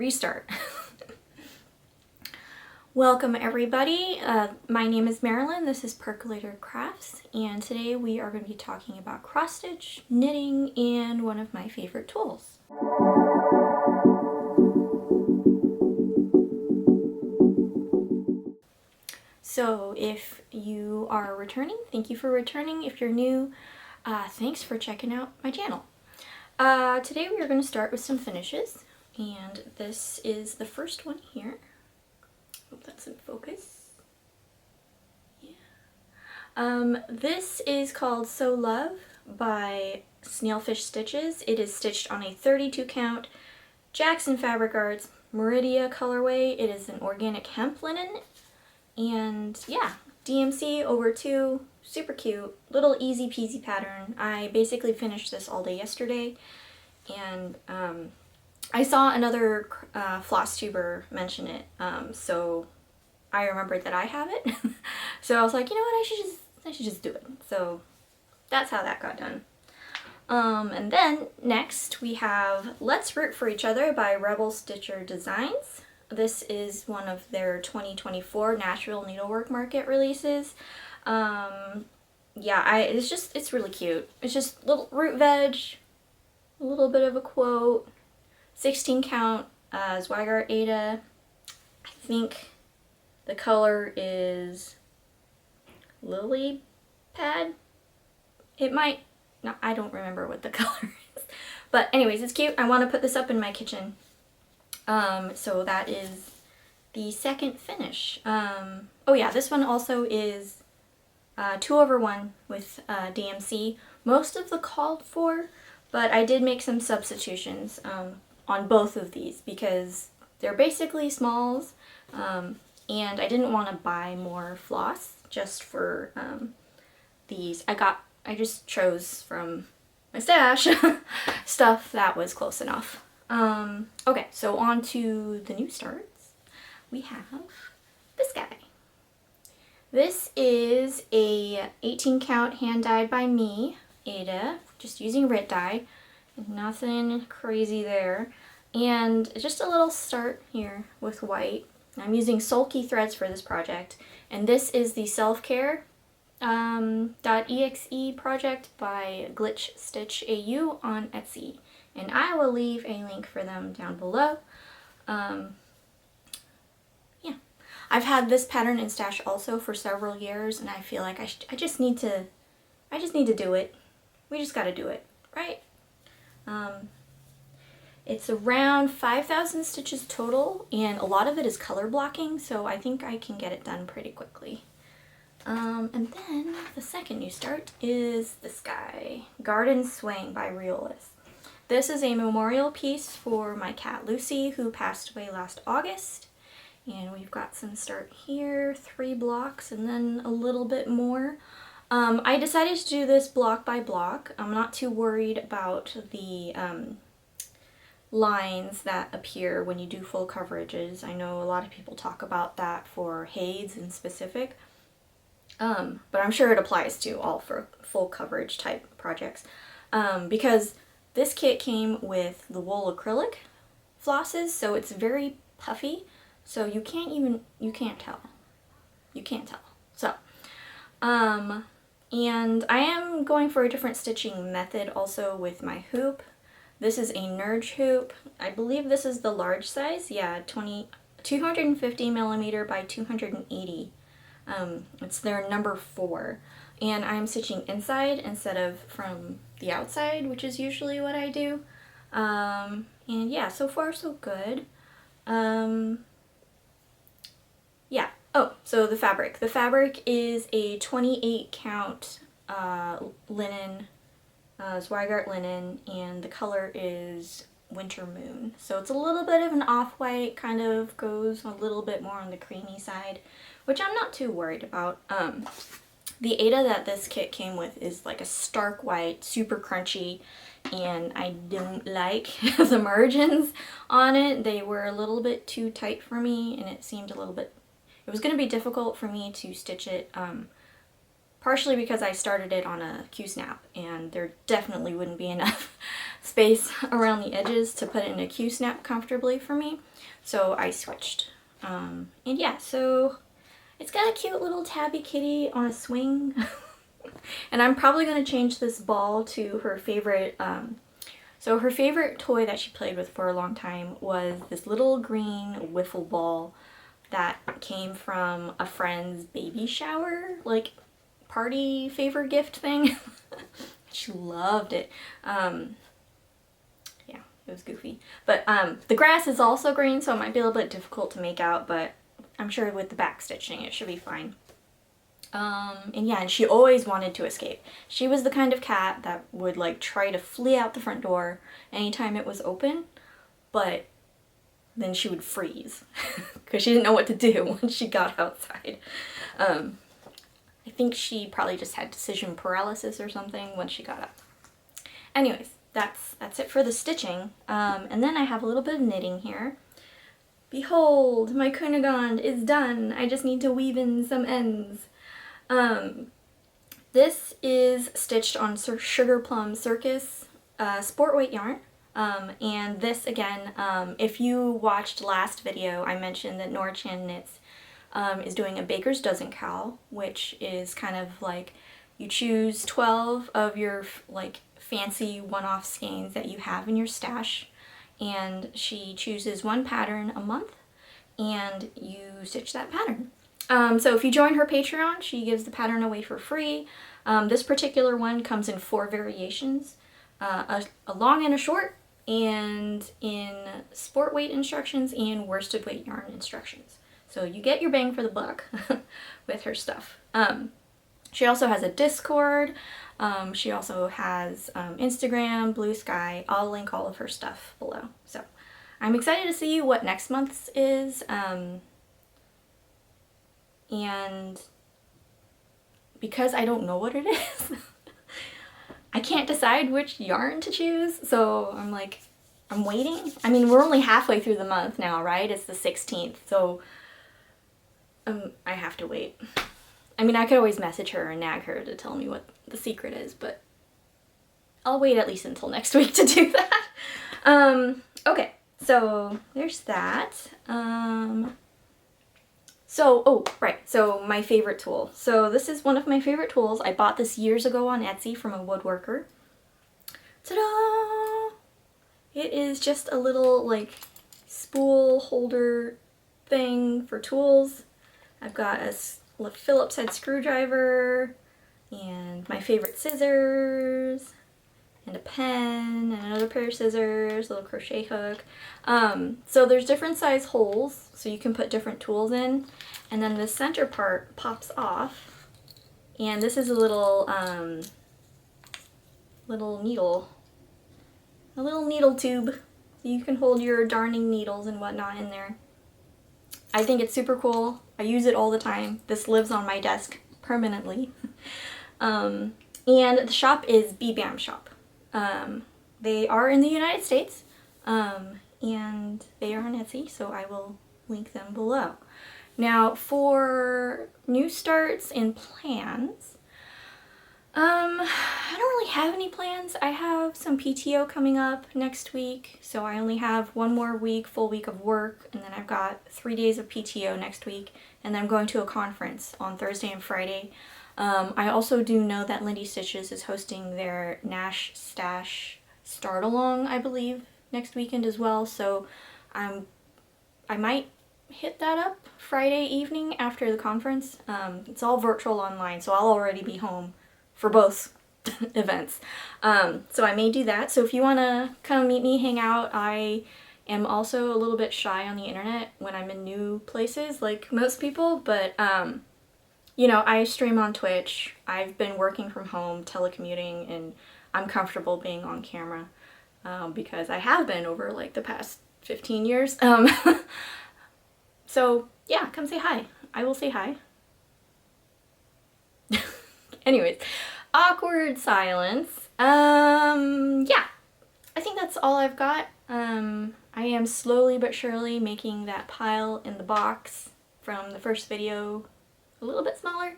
restart. Welcome everybody. My name is Marilyn. This is Percolator Crafts, and today we are going to be talking about cross stitch, knitting, and one of my favorite tools. So if you are returning, thank you for returning. If you're new, thanks for checking out my channel. Today we are going to start with some finishes, and this is the first one here. Hope that's in focus. Yeah. This is called So Love by Snailfish Stitches. It is stitched on a 32 count Jackson Fabric Arts Meridia colorway. It is an organic hemp linen, and yeah, DMC over 2, super cute, little easy peasy pattern. I basically finished this all day yesterday, and I saw another Flosstuber mention it, so I remembered that I have it. So I was like, you know what, I should just do it. So that's how that got done. And then next we have Let's Root for Each Other by Rebel Stitcher Designs. This is one of their 2024 Nashville Needlework Market releases. Yeah, it's really cute. It's just little root veg, a little bit of a quote, 16 count Zweigart Ada. I think the color is Lily Pad. It might, no, I don't remember what the color is. But anyways, it's cute. I want to put this up in my kitchen. So that is the second finish. Oh yeah, this one also is 2/1 with DMC. Most of the called for, but I did make some substitutions on both of these because they're basically smalls, and I didn't want to buy more floss just for these. I just chose from my stash stuff that was close enough. Okay, so on to the new starts. We have this guy. This is a 18 count hand dyed by me, Ada, just using Rit dye. Nothing crazy there. And just a little start here with white. I'm using sulky threads for this project. And this is the Self-Care .exe project by Glitch Stitch AU on Etsy. And I will leave a link for them down below. Yeah. I've had this pattern in stash also for several years, and I feel like I just need to do it. We just gotta do it, right? It's around 5,000 stitches total, and a lot of it is color blocking, so I think I can get it done pretty quickly. And then the second new start is this guy, Garden Swing by Riolis. This is a memorial piece for my cat Lucy, who passed away last August. And we've got some start here, 3 blocks, and then a little bit more. I decided to do this block by block. I'm not too worried about the lines that appear when you do full coverages. I know a lot of people talk about that for HAEDs in specific, but I'm sure it applies to all for full coverage type projects, because this kit came with the wool acrylic flosses, so it's very puffy, so you can't tell. So, and I am going for a different stitching method also with my hoop. This is a Nurge hoop. I believe this is the large size. Yeah, 250 millimeter by 280. It's their number 4. And I'm stitching inside instead of from the outside, which is usually what I do. And yeah, so far so good. Yeah. Oh, so the fabric. The fabric is a 28 count linen, Zweigart linen, and the color is Winter Moon. So it's a little bit of an off-white, kind of goes a little bit more on the creamy side, which I'm not too worried about. The Ada that this kit came with is like a stark white, super crunchy, and I don't like the margins on it. They were a little bit too tight for me, and it seemed a little bit, it was going to be difficult for me to stitch it, partially because I started it on a Q-snap, and there definitely wouldn't be enough space around the edges to put it in a Q-snap comfortably for me. So I switched. And yeah, so it's got a cute little tabby kitty on a swing. And I'm probably going to change this ball to her favorite, so her favorite toy that she played with for a long time was this little green wiffle ball that came from a friend's baby shower, like party favor gift thing. She loved it. Yeah, it was goofy. But the grass is also green, so it might be a little bit difficult to make out, but I'm sure with the back stitching it should be fine. And yeah, and she always wanted to escape. She was the kind of cat that would like try to flee out the front door anytime it was open, but then she would freeze because she didn't know what to do when she got outside. I think she probably just had decision paralysis or something when she got up. Anyways, that's it for the stitching. And then I have a little bit of knitting here. Behold, my Kunigond is done. I just need to weave in some ends. This is stitched on Sugar Plum Circus sport weight yarn. And this again, if you watched last video, I mentioned that Nora-chan Knits is doing a baker's dozen cowl, which is kind of like you choose 12 of your like fancy one-off skeins that you have in your stash, and she chooses one pattern a month and you stitch that pattern. So if you join her Patreon, she gives the pattern away for free. This particular one comes in 4 variations, a long and a short, and in sport weight instructions and worsted weight yarn instructions. So you get your bang for the buck with her stuff. She also has a Discord. She also has Instagram, Blue Sky. I'll link all of her stuff below. So I'm excited to see what next month's is. And because I don't know what it is, I can't decide which yarn to choose, so I'm like, I'm waiting. I mean, we're only halfway through the month now, right? It's the 16th, so I have to wait. I mean, I could always message her and nag her to tell me what the secret is, but I'll wait at least until next week to do that. Okay, so there's that. So my favorite tool. So this is one of my favorite tools. I bought this years ago on Etsy from a woodworker. Ta-da! It is just a little like spool holder thing for tools. I've got a Phillips head screwdriver and my favorite scissors and a pen and another pair of scissors, a little crochet hook. So there's different size holes so you can put different tools in, and then the center part pops off, and this is a little needle, a little needle tube, so you can hold your darning needles and whatnot in there. I think it's super cool. I use it all the time. This lives on my desk permanently. And the shop is BBAM Shop. They are in the United States, and they are on Etsy, so I will link them below. Now, for new starts and plans, I don't really have any plans. I have some PTO coming up next week, so I only have one more full week of work, and then I've got 3 days of PTO next week, and then I'm going to a conference on Thursday and Friday. I also do know that Lindy Stitches is hosting their Nash Stash Start Along, I believe, next weekend as well, so I might hit that up Friday evening after the conference. It's all virtual online, so I'll already be home for both events. So I may do that. So if you want to come meet me, hang out. I am also a little bit shy on the internet when I'm in new places, like most people, but you know, I stream on Twitch. I've been working from home, telecommuting, and I'm comfortable being on camera because I have been over like the past 15 years. So yeah, come say hi. I will say hi. Anyways, awkward silence. Yeah, I think that's all I've got. I am slowly but surely making that pile in the box from the first video a little bit smaller.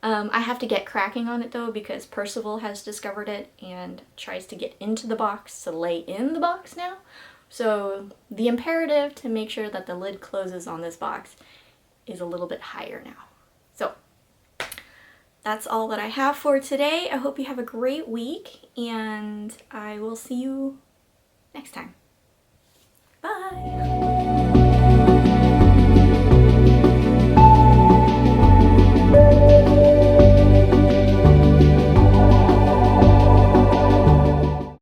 I have to get cracking on it though because Percival has discovered it and tries to get into the box to lay in the box now. So the imperative to make sure that the lid closes on this box is a little bit higher now. So that's all that I have for today. I hope you have a great week and I will see you next time.